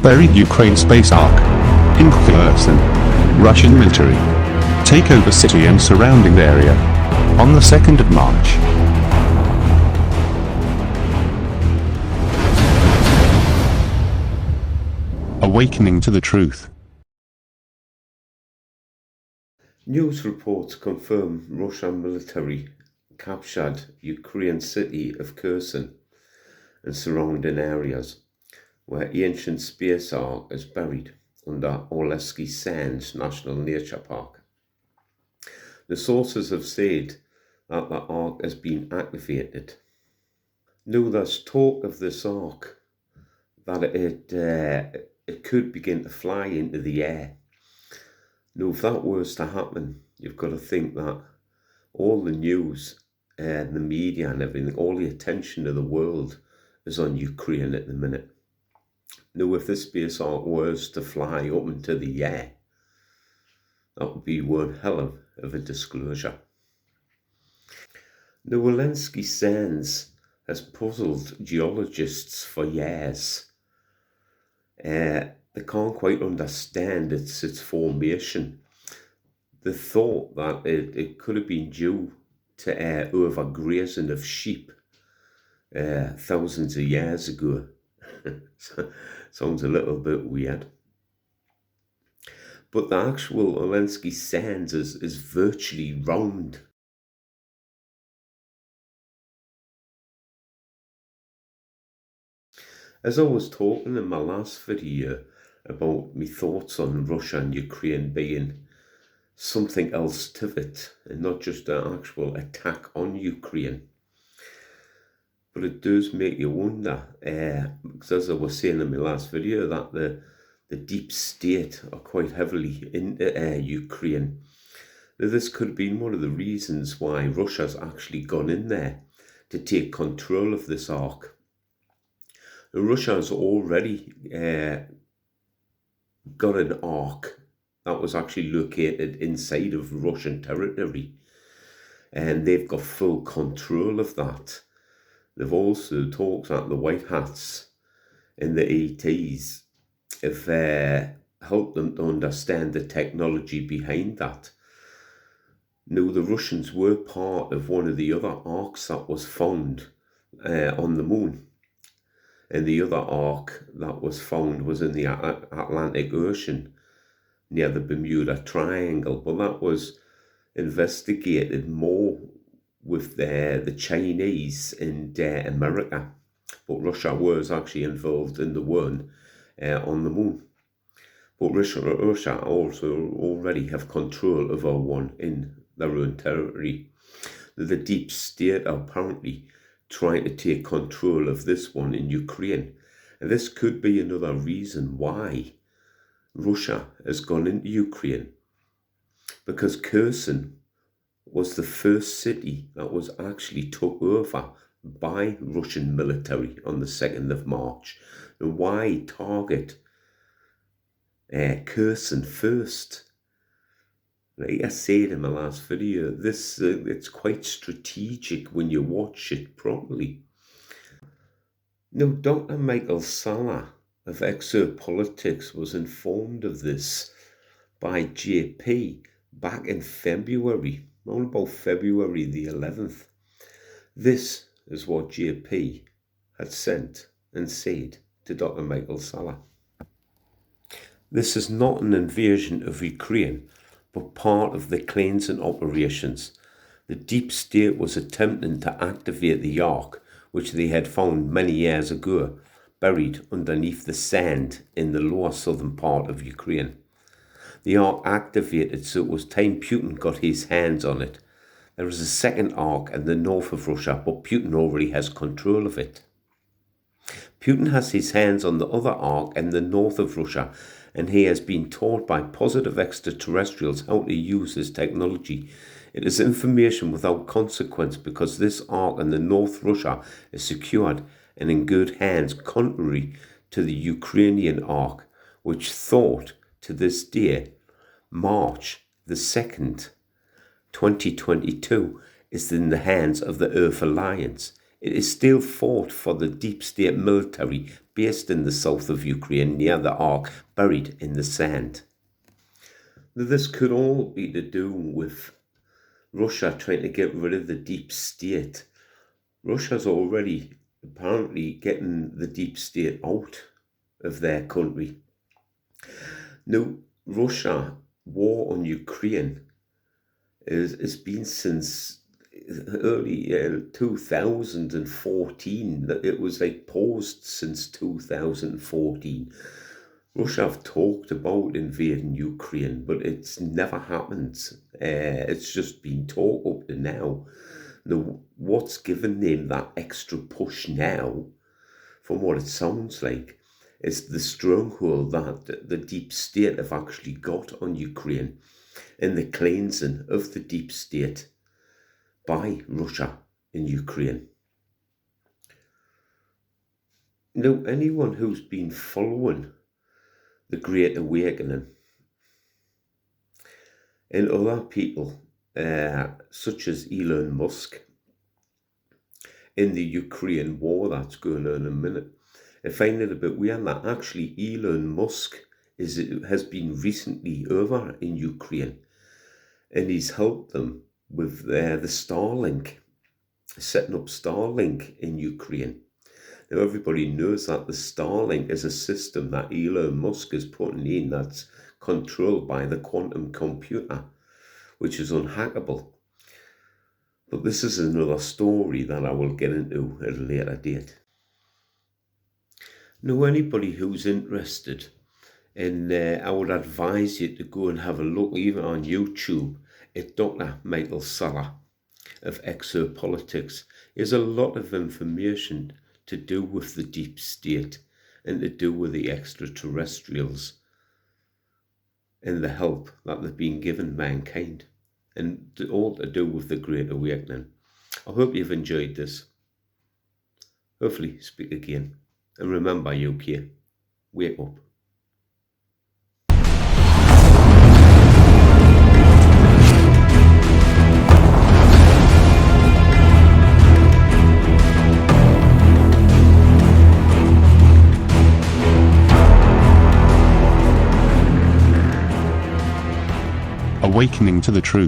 Buried Ukraine space ark. In KHERSON. Russian military take over city and surrounding area on the 2nd of March. Awakening to the truth. News reports confirm Russian military captured Ukraine city of KHERSON and surrounding areas, where ancient space ark is buried under Oleski Sands National Nature Park. The sources have said that the ark has been activated. Now there's talk of this ark that it could begin to fly into the air. Now, if that was to happen, you've got to think that all the news and the media and everything, all the attention of the world is on Ukraine at the minute. Now, if this space ark was to fly up into the air, that would be one hell of a disclosure. Now, Oleski Sands has puzzled geologists for years. They can't quite understand its formation. They thought that it could have been due to overgrazing of sheep thousands of years ago. Sounds a little bit weird. But the actual Oleski Sands is virtually round. As I was talking in my last video about my thoughts on Russia and Ukraine being something else to it and not just an actual attack on Ukraine. But it does make you wonder, because as I was saying in my last video, that the deep state are quite heavily into Ukraine. Now, this could have been one of the reasons why Russia's actually gone in there to take control of this ark. Russia has already got an ark that was actually located inside of Russian territory, and they've got full control of that. They've also talked that the White Hats and the ETs have helped them to understand the technology behind that. Now, the Russians were part of one of the other arks that was found on the moon. And the other ark that was found was in the Atlantic Ocean near the Bermuda Triangle. But that was investigated more with the Chinese and America. But Russia was actually involved in the one on the moon. But Russia also already have control over one in their own territory. The deep state apparently trying to take control of this one in Ukraine. And this could be another reason why Russia has gone into Ukraine, because KHERSON was the first city that was actually took over by Russian military on the 2nd of March. And why target KHERSON first? Like I said in my last video, this it's quite strategic when you watch it properly. Now, Dr. Michael Salla of Exopolitics was informed of this by JP back in February, around about February the 11th. This is what JP had sent and said to Dr. Michael Salla. This is not an invasion of Ukraine, but part of the cleansing operations. The deep state was attempting to activate the ark, which they had found many years ago, buried underneath the sand in the lower southern part of Ukraine. The ark activated, so it was time Putin got his hands on it. There is a second ark in the north of Russia, but Putin already has control of it. Putin has his hands on the other ark in the north of Russia, and he has been taught by positive extraterrestrials how to use his technology. It is information without consequence, because this ark in the North Russia is secured and in good hands, contrary to the Ukrainian ark, which thought to this day, March the 2nd, 2022, is in the hands of the Earth Alliance. It is still fought for the deep state military based in the south of Ukraine near the Ark, buried in the sand. Now, this could all be to do with Russia trying to get rid of the deep state. Russia's already apparently getting the deep state out of their country. Now, Russia war on Ukraine has been since early 2014. That it was like paused since 2014. Russia have talked about invading Ukraine, but it's never happened. It's just been talk up to now. Now, what's given them that extra push now, from what it sounds like, is the stronghold that the deep state have actually got on Ukraine, and the cleansing of the deep state by Russia in Ukraine. Now, anyone who's been following the Great Awakening and other people such as Elon Musk in the Ukraine war that's going on in a minute, I find it a bit weird that actually Elon Musk has been recently over in Ukraine, and he's helped them with the Starlink, setting up Starlink in Ukraine. Now, everybody knows that the Starlink is a system that Elon Musk is putting in that's controlled by the quantum computer, which is unhackable. But this is another story that I will get into at a later date. Now, anybody who's interested, and I would advise you to go and have a look even on YouTube at Dr. Michael Saller of Exopolitics. There's a lot of information to do with the deep state and to do with the extraterrestrials and the help that they've been given mankind, and all to do with the Great Awakening. I hope you've enjoyed this. Hopefully speak again. And remember, UK, wake up. Awakening to the truth.